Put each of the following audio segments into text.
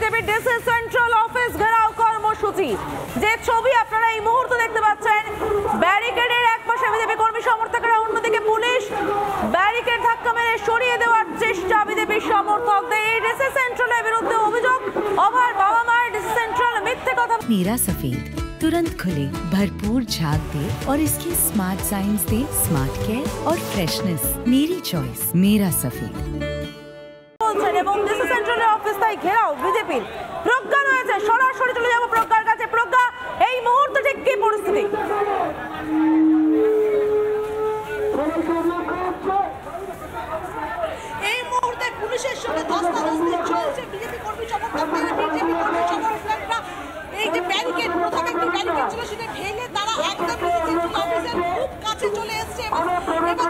BJP DC central office ঘেরাও কর্মসূচি। যে ছবি আপনারা এই মুহূর্তে দেখতে পাচ্ছেন, ব্যারিকেডের এক পাশে বিজেপি কর্মী সমর্থকেরা, অন্যদিকে পুলিশ ব্যারিকেড ধাক্কা মেরে সরিয়ে দেওয়ার চেষ্টা বিজেপি সমর্থকদের। এই ডিসি সেন্ট্রালের বিরুদ্ধে অভিযোগ, অভার বাবা মায়ের ডিসি সেন্ট্রাল মিথ্যে কথা। नीरा सफेद तुरंत खुले, भरपूर झाग दे और इसकी स्मार्ट साइंस दे स्मार्ट केयर और फ्रेशनेस। मेरी चॉइस मेरा सफेद। এবং ডিসি সেন্ট্রালের অফিস তাই ঘেরাও বিজেপির। প্রজ্ঞা রয়েছে, সরাসরি চলে যাব প্রজ্ঞার কাছে। প্রজ্ঞা, এই মুহূর্তে ঠিক কি পরিস্থিতি? এই মুহূর্তে পুলিশের সঙ্গে ধস্তাধস্তি চলছে বিজেপি কর্মী সমর্থকরা। বিজেপি কর্মী সমর্থকরা এই যে ব্যারিকেড, প্রথমে একটি ব্যারিকেড ছিল, সেটা ভেঙে তারা একদম অফিসের খুব কাছে চলে এসছে এবং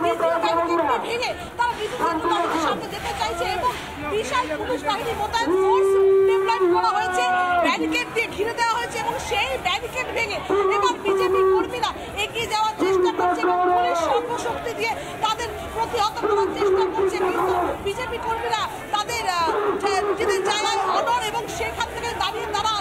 দ্বিতীয় ব্যারিকেডটি ভেঙে তারা ডিসি সেন্ট্রাল অফিসের সামনে যেতে চাইছে এবং বিশাল পুলিশ বাহিনী মোতায়েন, ফোর্স ডেপ্লয়েড করা হয়েছে, ব্যারিকেড দিয়ে ঘিরে দেওয়া হয়েছে এবং সেই ব্যারিকেড ভেঙে এবার বিজেপি কর্মীরা এগিয়ে যাওয়ার চেষ্টা করছে এবং পুলিশ সর্বশক্তি দিয়ে তাদের প্রতিহত করার চেষ্টা করছে। কিন্তু বিজেপি কর্মীরা তাদের নিজেদের জায়গায় অনড় এবং সেখান থেকে দাঁড়িয়ে তারা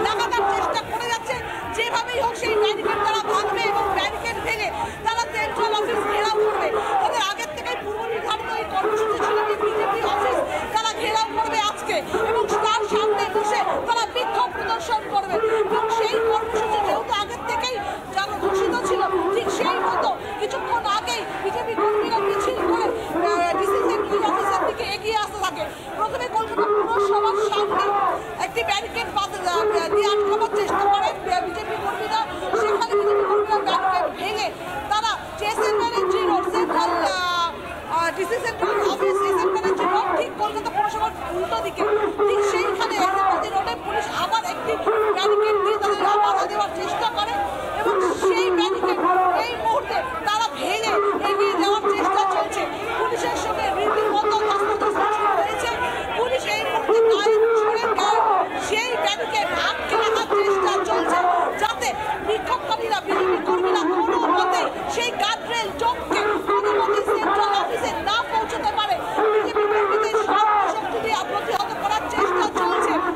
লাগাতার চেষ্টা করে যাচ্ছে। যেভাবেই হোক সেই ব্যারিকেড তারা ভাঙবে এবং ব্যারিকেড ভেঙে তারা সেন্ট্রাল অফিস ঘেরাও করবে। তাদের আগের থেকেই পূর্ব নির্ধারিত এই কর্মসূচি ছিল যে বিজেপি অফিস তারা ঘেরাও করবে আজকে এবং তার সামনে বসে তারা বিক্ষোভ প্রদর্শন করবে এবং সেই কর্মসূচি যেহেতু আগের থেকেই যারা ঘোষিত ছিল, ঠিক সেই মতো কিছুক্ষণ আগেই বিজেপি কর্মীরা মিছিল করে ডিসি সেন্ট্রাল অফিসের দিকে এগিয়ে আসতে থাকে। প্রথমে কলকাতা পুরসভার সামনে একটি ব্যারিকেড দিয়ে আটকাবার চেষ্টা করে বিজেপি কর্মীরা। সেখানে বিজেপি কর্মীরা ব্যারিকেড ভেঙে তারা চেসেন ম্যানেজি road, central DC central office SN ম্যানেজি রোড, ঠিক কলকাতা পুরসভার উল্টো দিকে, ঠিক সেইখানে এসএন ম্যানেজি রোডে পুলিশ আবার একটি ব্যারিকেড দিয়ে তাদের বাধা দেওয়ার চেষ্টা করে এবং সেই ব্যারিকেড এই মুহূর্তে তারা ভেঙে এগিয়ে যাওয়ার চেষ্টা চলছে। পুলিশের সঙ্গে রীতিমতো ধস্তাধস্তি শুরু হয়েছে। পুলিশ এই মুহূর্তে গায়ে ছুড়ে সেই ব্যারিকেড আটকে রাখার চেষ্টা চলছে যাতে বিক্ষোভকারীরা, বিজেপি কর্মীরা কোনো মতে সেই গার্ডরেল টপকে কোনো মতে সেন্ট্রাল অফিসে না পৌঁছতে পারে। বিজেপি কর্মীদের সর্বশক্তি দিয়ে প্রতিহত করার চেষ্টা চলছে এবং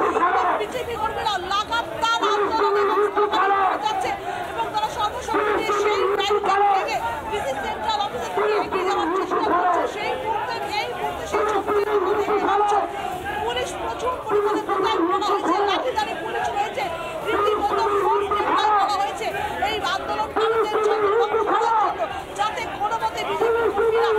বিজেপি কর্মীরা লাগাতার আন্দোলন এবং স্লোগান করে যাচ্ছে এবং তারা সর্বশক্তি দিয়ে সেই ব্যারিকেড ভেঙে ডিসি সেন্ট্রাল অফিসের দিকে এগিয়ে যাওয়ার চেষ্টা করছে। সেই মুহূর্তে সেই ছবিটি দেখতে পাচ্ছ, পুলিশ প্রচুর পরিমাণে মোতায়েন করা হয়েছে, লাঠিধারী পুলিশ রয়েছে, রীতিমতো ফোর্স ডেপ্লয় করা হয়েছে এই আন্দোলনকারীদের জন্য রক্ষা করার জন্য, যাতে কোনো মতে বিজেপি কর্মীরা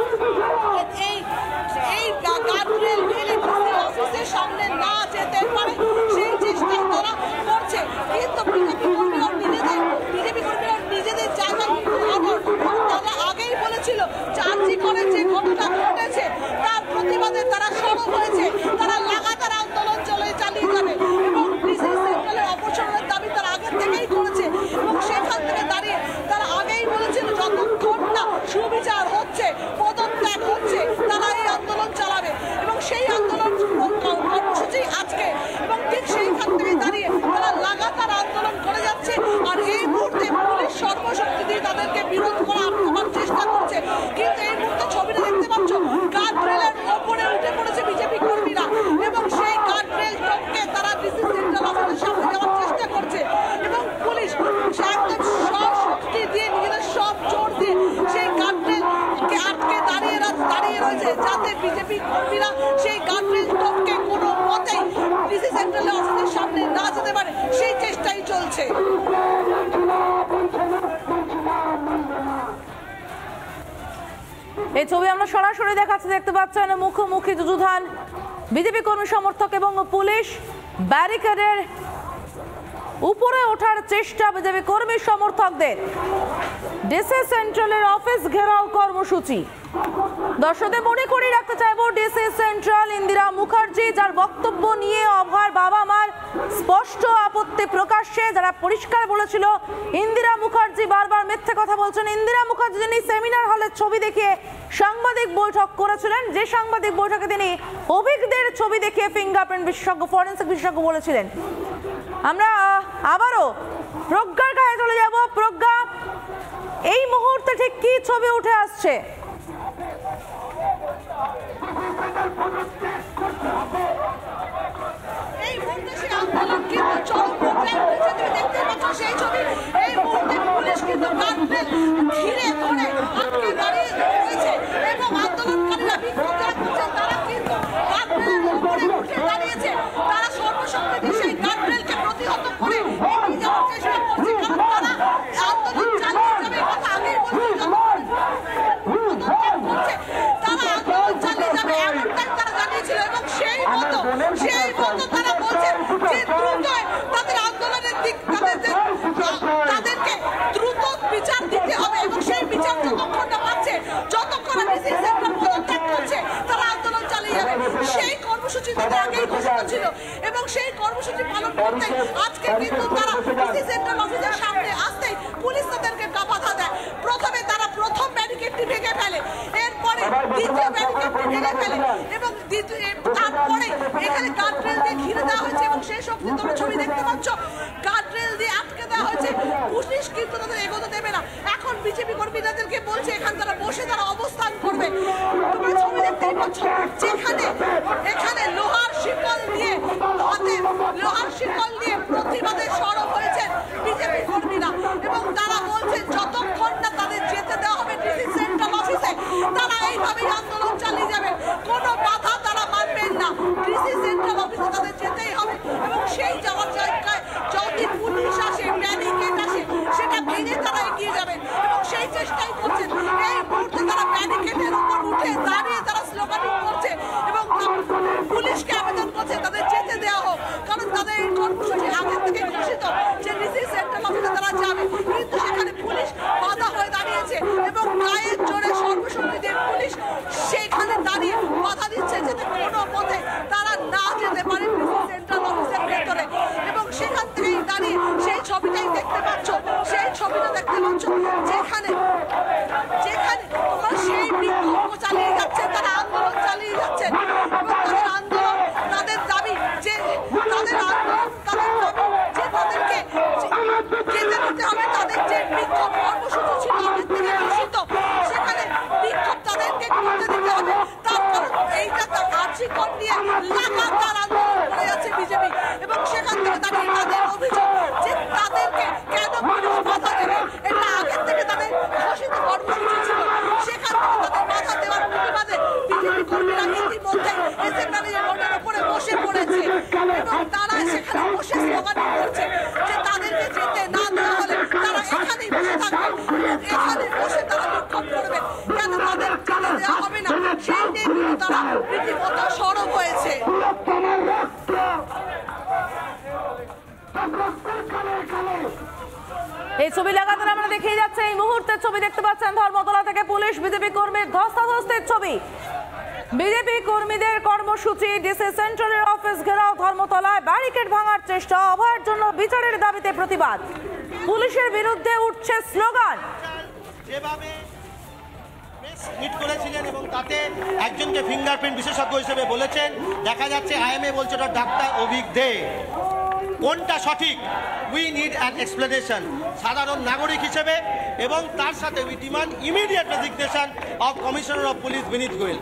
এই গার্ডরেল ভেঙে ডিসি অফিসের সামনে না যেতে পারে সেই চেষ্টাই তারা করছে। কিন্তু বিজেপি কর্মীরা নিজেদের জায়গায় তারা আগেই বলেছিল চার্জি করে যে ঘটনা ঘটেছে তার প্রতিবাদে তারা সরব হয়েছে, তারা লাগাতার আন্দোলন চালিয়ে যাবে এবং ডিসি সেন্ট্রালের অপসারণের দাবি তারা আগের থেকেই করেছে এবং সেখান থেকে দাঁড়িয়ে তারা আগেই বলেছিল যতক্ষণ না সুবিচার হচ্ছে, পদত্যাগ হচ্ছে, তারা এই আন্দোলন চালাবে এবং সেই আন্দোলন কর্মসূচি আজকে এবং ঠিক সেইখান থেকে দাঁড়িয়ে তারা লাগাতার আন্দোলন করে যাচ্ছে। আর এই মুহূর্তে পুলিশ সর্বশক্তি দিয়ে তাদেরকে বিরোধ করার চেষ্টা করছে। কিন্তু এই মুহূর্তে ছবিটা দেখতে পাচ্ছ, গার্ডরেলের ওপরে উঠে পড়েছে বিজেপি কর্মীরা এবং সেই গার্ডরেল টপকে তারা ডিসি সেন্ট্রাল অফিসের সামনে যাওয়ার চেষ্টা করছে এবং পুলিশ একদম শক্তি দিয়ে নিজেদের সব জোর দিয়ে সেই গার্ডরেলকে আটকে দাঁড়িয়ে রয়েছে যাতে বিজেপি কর্মীরা সেই গার্ডরেল টপকে কোনো মতেই ডিসি সেন্ট্রাল অফিসের সামনে না যেতে পারে সেই চেষ্টাই চলছে। এই ছবি আমরা সরাসরি দেখাচ্ছি, দেখতে পাচ্ছেন মুখোমুখি যুযুধান বিজেপি কর্মী সমর্থক এবং পুলিশ। ব্যারিকেডের উপরে ওঠার চেষ্টা বিজেপি কর্মী সমর্থকদের। ডিসি সেন্ট্রালের অফিস ঘেরাও কর্মসূচি। দর্শকদের মনে করিয়ে রাখতে চাইব, ডিসি সেন্ট্রাল ইন্দিরা মুখার্জি, যার বক্তব্য নিয়ে অভয়ার বাবা মার স্পষ্ট আপত্তি প্রকাশ্যে, যারা পরিষ্কার বলেছিল ইন্দিরা মুখার্জি বারবার মিথ্যে কথা বলছেন। ইন্দিরা মুখার্জি যিনি সেমিনার হলের ছবি দেখিয়ে সাংবাদিক বৈঠক করেছিলেন, যে সাংবাদিক বৈঠকে তিনি অভিজ্ঞদের ছবি দেখিয়ে ফিঙ্গারপ্রিন্ট বিশেষজ্ঞ, ফরেন্সিক বিশেষজ্ঞ বলেছিলেন। আমরা আবারও প্রজ্ঞার কাছে চলে যাব। প্রজ্ঞা, এই মুহূর্তে ঠিক কি ছবি উঠে আসছে? এবং সেই মতো তারা বলছেন যে দ্রুত তাদের আন্দোলনের দিক তাদেরকে দ্রুত বিচার দিতে হবে এবং সেই বিচার যতক্ষণ না পাচ্ছে, যতক্ষণ ডিসি সেন্টার পদত্যাগ করছে, তারা আন্দোলন চালিয়ে যাবে। সেই কর্মসূচি তাদের আগেই ঘোষণা ছিল এবং সেই কর্মসূচি পালন করতে আজকে কিন্তু তারা ডিসি সেন্ট্রাল অফিসের সামনে আসতেই পুলিশ তাদেরকে বাধা দেয়। প্রথমে তারা প্রথম ব্যারিকেডটি ভেঙে ফেলে, এরপরে দ্বিতীয় ব্যারিকেডটি ভেঙে ফেলে এবং তারপরে এখানে গার্ডরেল দিয়ে ঘিরে দেওয়া হয়েছে এবং সেই সব তোমরা ছবি দেখতে পাচ্ছ, গার্ডরেল দিয়ে আটকে দেওয়া হয়েছে। পুলিশ কিন্তু তাদের এগোতে দেবে না। এখন বিজেপি কর্মীদেরকে বলছে এখানে তারা বসে তারা অবস্থান করবে। তোমরা ছবি দেখতেই পাচ্ছ যেখানে এখানে লোহার শিকল দিয়ে প্রতিবাদে সরব হয়েছেন বিজেপি কর্মীরা এবং তারা বলছেন যতক্ষণ না তাদের যেতে দেওয়া হবে ডিসি সেন্ট্রাল অফিসে, তারা এইভাবেই আন্দোলন চালিয়ে যাবেন। কোনো বাধা তারা মানবেন না, ডিসি সেন্ট্রাল অফিসে তাদের যেতেই হবে এবং সেই যাওয়ার জায়গায় যদি পুলিশ আসে, ব্যারিকেড আসে, সেটা ভেঙে তারা এগিয়ে যাবেন এবং সেই চেষ্টাই করছেন। এই মুহূর্তে তারা ব্যারিকেডের উপর উঠে দাঁড়িয়ে তারা স্লোগানিং করছে এবং পুলিশকে আবেদন করছে তাদের যেতে দেওয়া হোক, কারণ তাদের এই কর্মসূচি আগে থেকে ঘোষিত যে ডিসি সেন্ট্রাল অফিসে তারা যাবে, কিন্তু সেখানে পুলিশ বাধা হয়ে দাঁড়িয়েছে এবং গায়ের জোরে সর্বশক্তি দিয়ে পুলিশ সেখানে দাঁড়িয়ে বাধা দিচ্ছে যাতে কোনো পথে তারা না যেতে পারে ডিসি সেন্ট্রাল অফিসের ভেতরে এবং সেখান থেকেই দাঁড়িয়ে সেই ছবিটাই দেখতে পাচ্ছ, সেই ছবিটা দেখতে পাচ্ছ যেখানে তোমরা সেই বিক্ষোভ চালিয়ে যাচ্ছেন, তারা আন্দোলন চালিয়ে যাচ্ছেন এবং তাদের আন্দোলন, তাদের দাবি যে তাদেরকে যেতে দিতে হবে। তাদের যে বিক্ষোভ কর্মসূচি ছিল আগের থেকে ঘোষিত, সেখানে বিক্ষোভ তাদেরকে করতে দিতে হবে। তার কারণ এইটা কার্যকর নিয়ে লাগাতার আন্দোলন করে যাচ্ছে বিজেপি এবং সেখান থেকে দাঁড়িয়ে তাদের অভিযোগ যে তাদেরকে কেন পুলিশ বাধা দেবে, এটা আগের থেকে তাদের ঘোষিত কর্মসূচি ছিল। সেখান থেকে তাদের বাধা দেওয়ার প্রতিবাদে বিজেপি কর্মীরা ইতিমধ্যে এসএমডি রোডের উপরে বসে পড়েছে এবং তারা সেখানে বসে স্লোগান করছে যে তাদেরকে যেতে না দেওয়া হলে তারা এখানেই বসে থাকবে, এখানে বসে তারা বিক্ষোভ করবে, কেন তাদের যেতে দেওয়া হবে না সেই নিয়ে কিন্তু তারা রীতিমতো সরব হয়েছে। এই ছবি লাগাতার আমরা দেখিয়ে যাচ্ছে, এই মুহূর্তের ছবি দেখতে পাচ্ছেন ধর্মতলা থেকে পুলিশ বিজেপি কর্মীর ধস্তাধস্তির ছবি। বিজেপি কর্মীদের কর্মসূচি, ডিসি সেন্ট্রালের অফিস ঘেরাও, ধর্মতলায় ব্যারিকেড ভাঙার চেষ্টা, অভয়ের জন্য বিচারের দাবিতে প্রতিবাদ, পুলিশের বিরুদ্ধে উঠছে স্লোগান। যেভাবে মিট করেছিলেন এবং তাতে একজনকে ফিঙ্গারপ্রিন্ট বিশেষজ্ঞ হিসেবে বলেছেন, দেখা যাচ্ছে আইএমএ বলছে ওটা ডাক্তার অভিক দে। কোনটা সঠিক? উই নিড অ্যান এক্সপ্লেনেশন সাধারণ নাগরিক হিসেবে এবং তার সাথে we demand immediate resignation of commissioner of police Vineet Goyal.